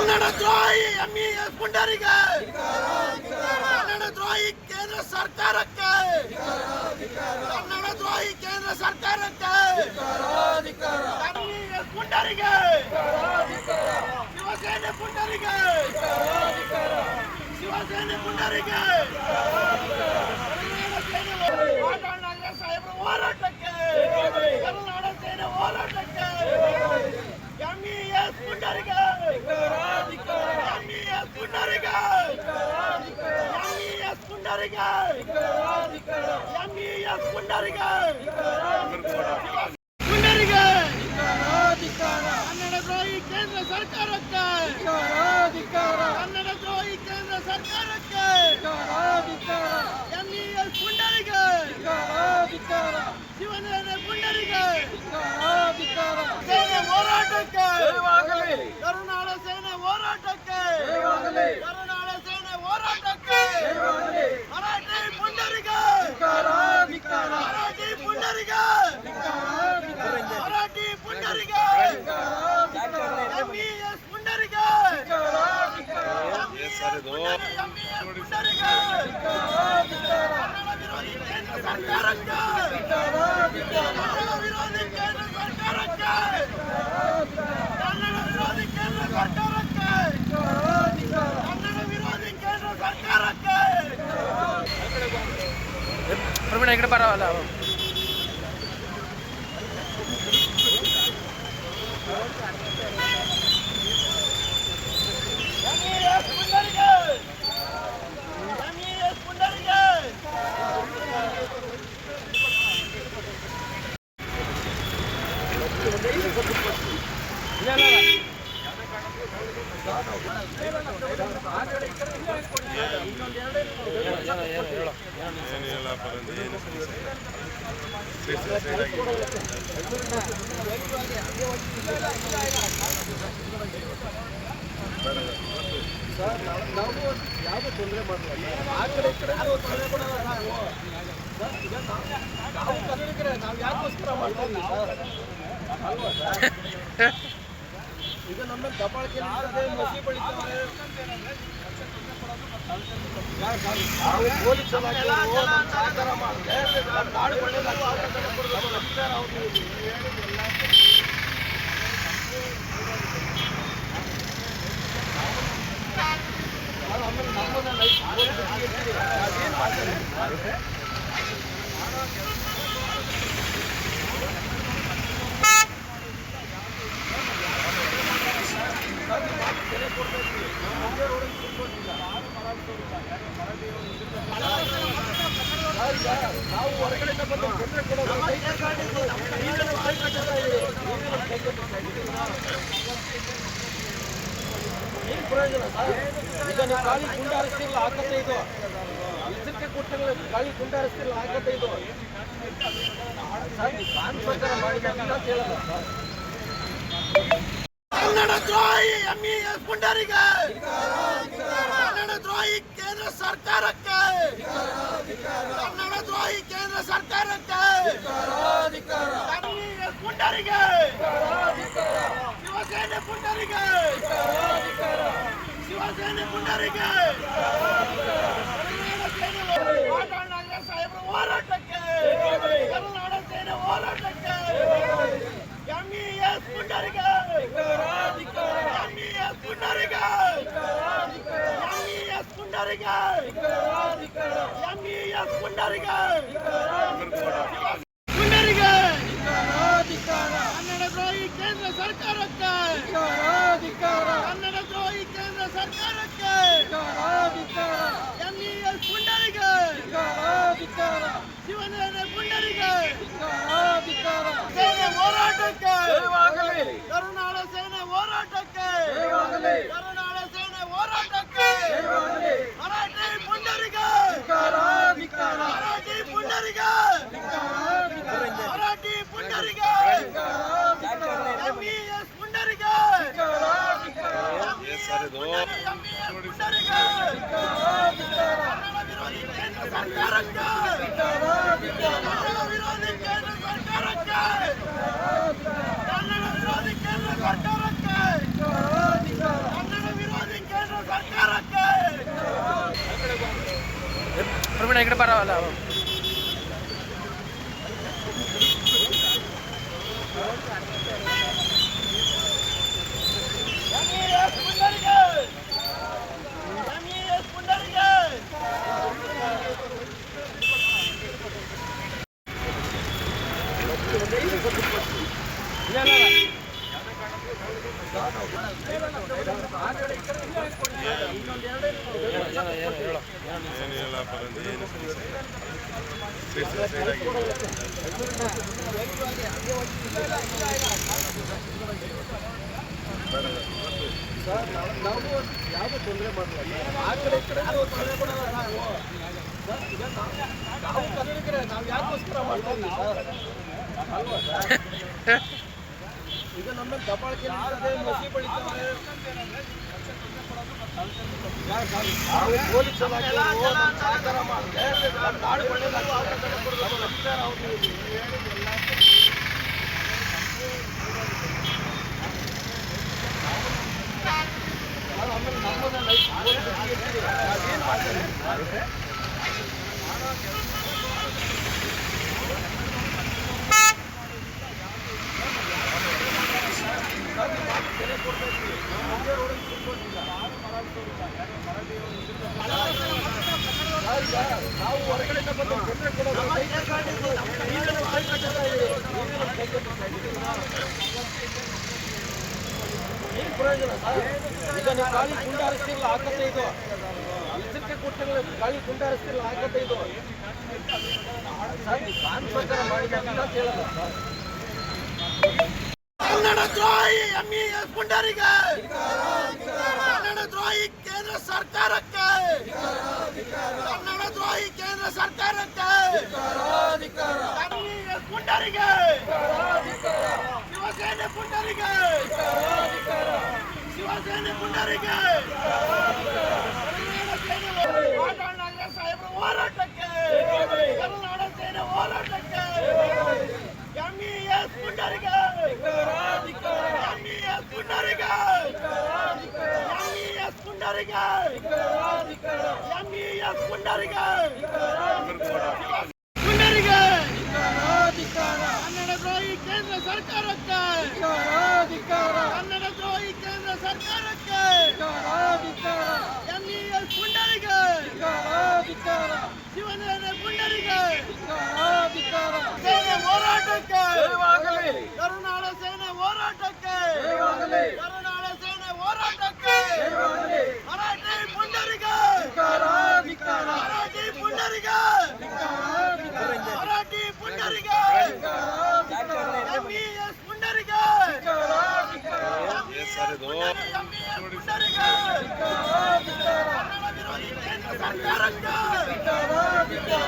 ಕನ್ನಡ ದ್ರೋಹಿ ಎಂಇಎಸ್ ಪುಂಡರಿಗೆ, ಕನ್ನಡ ದ್ರೋಹಿ ಕೇಂದ್ರ ಸರ್ಕಾರಕ್ಕೆ, ಕನ್ನಡ ದ್ರೋಹಿ ಕೇಂದ್ರ ಸರ್ಕಾರಕ್ಕೆ, ಎಂಇಎಸ್ ಪುಂಡರಿಗೆ, ಶಿವಸೇನೆ ಪುಂಡರಿಗೆ, ಶಿವಸೇನೆ ಪುಂಡರಿಗೆ, ಸಾಹೇಬರ ಹೋರಾಟಕ್ಕೆ, ಕನ್ನಡ ಸೇನೆ ಹೋರಾಟಕ್ಕೆ, ಎಂಇಎಸ್ ಪುಂಡರಿಗೆ, ಎಂಇಎಸ್ ಪುಂಡರಿಗೆ, ಎಂಇಎಸ್ ಪುಂಡರಿಗೆ, ಎಂಇಎಸ್ ಪುಂಡರಿಗೆ, ಪುಂಡರಿಗೆ, ಕನ್ನಡ ದ್ರೋಹಿ ಕೇಂದ್ರ ಸರ್ಕಾರಕ್ಕೆ, ಕನ್ನಡ ದ್ರೋಹಿ ಕೇಂದ್ರ ಸರ್ಕಾರಕ್ಕೆ, ಎಂಇಎಸ್ ಪುಂಡರಿಗೆ, ಶಿವಸೇನೆ ಪುಂಡರಿಗೆ, ಸೇನೆ ಹೋರಾಟಕ್ಕೆ, ಕರುನಾಡ ಸೇನೆ ಹೋರಾಟಕ್ಕೆ, ಕರುನಾಡ ಸೇನೆ ಹೋರಾಟಕ್ಕೆ, ಮರಾಠಿ ಪುಂಡರಿಗೆ, ಮರಾಠಿ ಪುಂಡರಿಗೆ, ಮರಾಠಿ ಪುಂಡರಿಗೆ, ಎಂಇಎಸ್ ಪುಂಡರಿಗೆ, ಎಂಇಎಸ್ ಪುಂಡರಿಗೆ, ಕನ್ನಡ ವಿರೋಧಿ ಕೇಂದ್ರ ಸರ್ಕಾರಕ್ಕೆ, ಕನ್ನಡ ವಿರೋಧಿ ಕೇಂದ್ರ ಸರ್ಕಾರಕ್ಕೆ, ಕನ್ನಡ ವಿರೋಧಿ ಕೇಂದ್ರ ಸರ್ಕಾರಕ್ಕೆ, ಕನ್ನಡ ವಿರೋಧಿ ಕೇಂದ್ರ ಸರ್ಕಾರಕ್ಕೆ. ఇక్కడ పర్వాలా ಎಂಇಎಸ್ ಪುಂಡರಿಗೆ, ಎಂಇಎಸ್ ಪುಂಡರಿಗೆ, ನಾವು ಯಾವುದೇ ತೊಂದರೆ ಮಾಡಲ್ಲ. ಆ ಕಡೆ ಈ ಕಡೆ ತೊಂದರೆ ಕೊಡಲ್ಲ. ನಾವು ಕನ್ನಡಿಗರೇ, ನಾವು ಯಾಕೋಸ್ಕರ ಮಾಡ್ತಾ ಇದ್ದೀವಿ ಸರ್ ಅಲ್ವಾ ಸರ್? ಈಗ ನಮ್ಮ ದಬ್ಬಾಳಿಕೆ ಮಸಿ ಬಳಿತಾರೆ. ನಾವು ಪೊಲೀಸ್ ಇಲಾಖೆ ಸಹಕಾರ ಮಾಡಿದ್ರೆ ನಮ್ಮ ನಾಡು ಆಮೇಲೆ ನಮ್ಮನ್ನ ಏನು ಮಾಡ್ತಾರೆ. ನಾವು ಹೊರಗಡೆಯಿಂದ ಬಂದು ತೊಂದರೆ ಕೊಡೋದು ಏನು ಪ್ರಯೋಜನ ಸರ್? ಈಗ ನೀವು ಗಾಳಿ ಗುಂಡು ಹಾರಿಸ್ತಿರಲ್ಲ ಆಕತೆ ಇದು, ಇದಕ್ಕೆ ಕೊಟ್ಟಿರಲ್ಲ ಗಾಳಿ ಗುಂಡು ಹಾರಿಸ್ತಿರಲ್ಲ ಆಕತೆ ಇದು ಸರ್. ನೀವು ಕಾನ್ಸರ್ಕಾರ ಮಾಡಿದಾಗ ಅಂತ ಹೇಳಲ್ಲ ಸರ್. ಕನ್ನಡ ದ್ರೋಹಿ ಎಂಇಎಸ್ ಪುಂಡರಿಗೆ, ಕನ್ನಡ ದ್ರೋಹಿ ಕೇಂದ್ರ ಸರ್ಕಾರಕ್ಕೆ, ಕನ್ನಡ ದ್ರೋಹಿ ಕೇಂದ್ರ ಸರ್ಕಾರಕ್ಕೆ, ಎಂಇಎಸ್ ಪುಂಡರಿಗೆ, ಶಿವಸೇನೆ ಪುಂಡರಿಗೆ, ಶಿವಸೇನೆ ಪುಂಡರಿಗೆ, ಸಾಹೇಬರ ಹೋರಾಟಕ್ಕೆ, ಕನ್ನಡ ಸೇನೆ ಹೋರಾಟಕ್ಕೆ, ಎಂಇಎಸ್ ಪುಂಡರಿಗೆ, ಎಂಇಎಸ್ ಪುಂಡರಿಗೆ, ಎಂಇಎಸ್ ಪುಂಡರಿಗೆ, ಎಂಇಎಸ್ ಪುಂಡರಿಗೆ, ಪುಂಡರಿಗೆ, ಕನ್ನಡ ದ್ರೋಹಿ ಕೇಂದ್ರ ಸರ್ಕಾರಕ್ಕೆ, ಕನ್ನಡ ದ್ರೋಹಿ ಕೇಂದ್ರ ಸರ್ಕಾರಕ್ಕೆ, ಎಂಇಎಸ್ ಪುಂಡರಿಗೆ, ಶಿವಸೇನೆ ಪುಂಡರಿಗೆ, ಸೇನೆ ಹೋರಾಟಕ್ಕೆ, ಕರುನಾಡ ಸೇನೆ ಹೋರಾಟಕ್ಕೆ, ಕರುನಾಡ ಸೇನೆ ಹೋರಾಟಕ್ಕೆ, ಮರಾಠಿ ಪುಂಡರಿಗೆ, ಮರಾಠಿ ಪುಂಡರಿಗೆ, ಮರಾಠಿ ಪುಂಡರಿಗೆ, ಎಂಇಎಸ್ ಪುಂಡರಿಗೆ, ಎಂಇಎಸ್ ಪುಂಡರಿಗೆ, ಕನ್ನಡ ವಿರೋಧಿ ಕೇಂದ್ರ ಸರ್ಕಾರಕ್ಕೆ, ಕನ್ನಡ ವಿರೋಧಿ ಕೇಂದ್ರ ಸರ್ಕಾರಕ್ಕೆ, ಕನ್ನಡ ವಿರೋಧಿ ಕೇಂದ್ರ ಸರ್ಕಾರಕ್ಕೆ, ಕನ್ನಡ ఇక్కడ పర్వాలా ఎంఈఎస్ పుండరీగా ఎంఈఎస్ పుండరీగా ಸರ್ ನಾವು ಯಾವುದೋ ತೊಂದರೆ ಮಾಡಲ್ಲ ಆ ಕಡೆ ಈ ಕಡೆ ಯಾರೋ ತೊಂದರೆ ಕೊಡಲ್ಲ ನಾವು ಸರ್ ಈಗ ನಾವು ಕನ್ನಡಿಗರೇ ನಾವು ಯಾಕೋಸ್ಕರ ಮಾಡ್ತಾ ಇದ್ದೀವಿ ಸರ್ ಅಲ್ವಾ ಸರ್ ಈಗ ನಮ್ಮ ದಬ್ಬಾಳಿಕೆ ನಡೀತದೆ ಮಸಿ ಬೆಳೀತದೆ ನಾವು ಪೊಲೀಸ್ ಇಲಾಖೆಯವರು ನಮ್ಮ ಸಹಕಾರ ಮಾಡಿದ್ರೆ ನಮ್ಮ ನಾಡು ಒಳ್ಳೆಯದಾಗಿ ಅಧಿಕಾರ ಅವ್ರು ಆಮೇಲೆ ನಮ್ಮನ್ನ ಲೈಫ್ ಏನು ಮಾಡ್ತಾರೆ ನಾವು ಹೊರಗಡೆಯಿಂದ ಬಂದು ತೊಂದರೆ ಕೊಡೋದು ಏನು ಪ್ರಯೋಜನ ಸರ್ ಈಗ ನೀವು ಗಾಳಿ ಗುಂಡ ಹರಿಸ್ತಿರಲ್ಲ ಆಕತ್ತೆ ಇದು ಇದಕ್ಕೆ ಕೊಟ್ಟರೆ ಗಾಳಿ ಗುಂಡ ಹರಿಸ್ತಿರಲ್ಲ ಆಕತ್ತೆ ಇದು ಸರ್ ನೀವು ಕಾನ್ ಪ್ರಕಾರ ಮಾಡಿದಾಗ ಅಂತ ಹೇಳಲ್ಲ ಸರ್ ಕನ್ನಡ ದ್ರೋಹಿ ಎಂಇಎಸ್ ಪುಂಡರಿಗೆ ಕನ್ನಡ ದ್ರೋಹಿ ಕೇಂದ್ರ ಸರ್ಕಾರಕ್ಕೆ ಕನ್ನಡ ದ್ರೋಹಿ ಕೇಂದ್ರ ಸರ್ಕಾರಕ್ಕೆ ಎಂಇಎಸ್ ಪುಂಡರಿಗೆ ಶಿವಸೇನೆ ಪುಂಡರಿಗೆ ಶಿವಸೇನೆ ಪುಂಡರಿಗೆ ಮಾತಾಡಿದ್ರೆ ಸಾಹೇಬ್ರ ಹೋರಾಟಕ್ಕೆ ಕರುನಾಡ ಸೇನೆ ಹೋರಾಟಕ್ಕೆ ಎಂಇಎಸ್ ಪುಂಡರಿಗೆ ಎಂಇಎಸ್ ಪುಂಡರಿಗೆ ಎಂಇಎಸ್ ಪುಂಡರಿಗೆ ಎಂಇಎಸ್ ಪುಂಡರಿಗೆ ಪುಂಡರಿಗೆ ಕನ್ನಡ ದ್ರೋಹಿ ಕೇಂದ್ರ ಸರ್ಕಾರಕ್ಕೆ ಕನ್ನಡ ದ್ರೋಹಿ ಕೇಂದ್ರ ಸರ್ಕಾರಕ್ಕೆ ಎಂಇಎಸ್ ಪುಂಡರಿಗೆ ಶಿವಸೇನೆ ಪುಂಡರಿಗೆ ಸೇನೆ ಹೋರಾಟಕ್ಕೆ ಕರುನಾಡ ಸೇನೆ ಹೋರಾಟಕ್ಕೆ ಕರುನಾಡ ಸೇನೆ ಹೋರಾಟಕ್ಕೆ ಮರಾಠಿ ಪುಂಡರಿಗೆ ಮರಾಠಿ ಪುಂಡರಿಗೆ ಮರಾಠಿ ಪುಂಡರಿಗೆ ಎಂಇಎಸ್ ಪುಂಡರಿಗೆ ಕನ್ನಡ ವಿರೋಧಿ ಕೇಂದ್ರ ಸರ್ಕಾರಕ್ಕೆ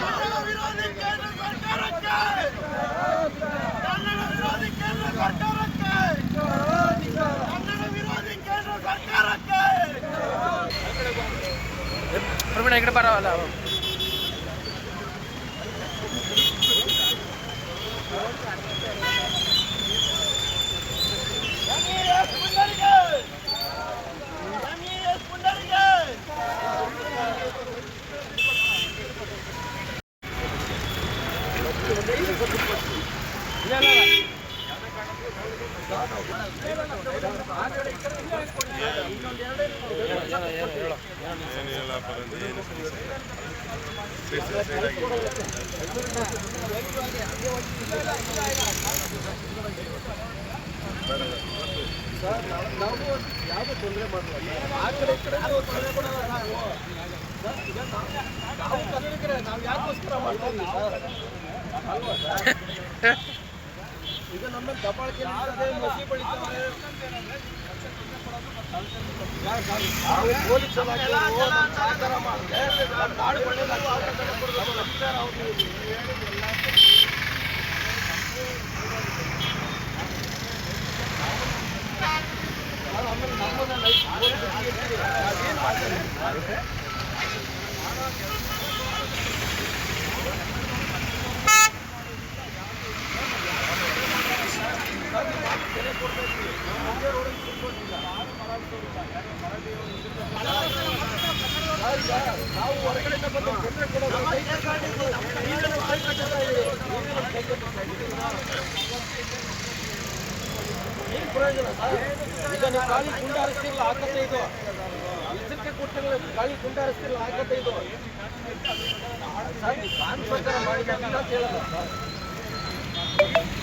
ಕನ್ನಡ ವಿರೋಧಿ ಕೇಂದ್ರ ಸರ್ಕಾರಕ್ಕೆ ಕನ್ನಡ ವಿರೋಧಿ ಕೇಂದ್ರ ಸರ್ಕಾರಕ್ಕೆ ಕನ್ನಡ ವಿರೋಧಿ ಕೇಂದ್ರ ಸರ್ಕಾರಕ್ಕೆ ಪ್ರವೀಣ ఇక్కడ పర్వాలా ಎಂಇಎಸ್ ಪುಂಡರಿಗೆ ಎಂಇಎಸ್ ಪುಂಡರಿಗೆ ಸರ್ ನಾವು ಯಾವುದೋ ತೊಂದರೆ ಮಾಡಲ್ಲ ಆ ಕಡೆ ಈ ಕಡೆ ಯಾರೋ ತೊಂದರೆ ಕೊಡಲ್ಲ ನಾವು ಸರ್ ಈಗ ನಾವು ಕನ್ನಡಿಗರೇ ನಾವು ಯಾಕೋಸ್ಕರ ಮಾಡ್ತಾ ಇದ್ದೀವಿ ಸರ್ ಅಲ್ವಾ ಸರ್ ಈಗ ನಮ್ಮ ದಬ್ಬಾಳಿಕೆ ನಡೀತದೆ ಮಸಿ ಬೆಳೀತದೆ ನಾವು ಪೊಲೀಸ್ ಇಲಾಖೆಯವರು ನಮ್ಮ ಸಹಕಾರ ಮಾಡಿದ್ರೆ ನಮ್ಮ ನಾಡು ಒಳ್ಳೆಯದಾಗಿ ಅಧಿಕಾರ ಅವ್ರು ಆಮೇಲೆ ನಮ್ಮನ್ನ ಲೈಫ್ ಏನು ಮಾಡ್ತಾರೆ ನಾವು ಹೊರಗಡೆಯಿಂದ ಬಂದು ತೊಂದರೆ ಕೊಡೋದು ನೀವೇ ನಮ್ಮ ಕೈ ಕಟ್ಟುತ್ತಾ ಇದ್ದೀರಿ. ನೀವೇ ನಮ್ಮ ಕೈ ಕಟ್ಟುತ್ತಾ ಇದ್ದೀರಿ. ಏನು ಪ್ರಯೋಜನ ಸರ್? ಈಗ ನೀವು ಗಾಳಿ ಗುಂಡಾರಿಸ್ತಿರಲ್ಲ ಆಕತ್ತೆ ಇದು. ಎಚ್ಚರಿಕೆ ಕೊಟ್ಟಂಗೆ ಗಾಳಿ ಗುಂಡಾರಿಸ್ತಿರಲ್ಲ ಆಕತ್ತೆ ಇದು. ಸರ್ ನೀವು ಕಾನೂನು ಪ್ರಕಾರ ಮಾಡಿದ ಅಂತ ಹೇಳಲ್ಲ ಸರ್.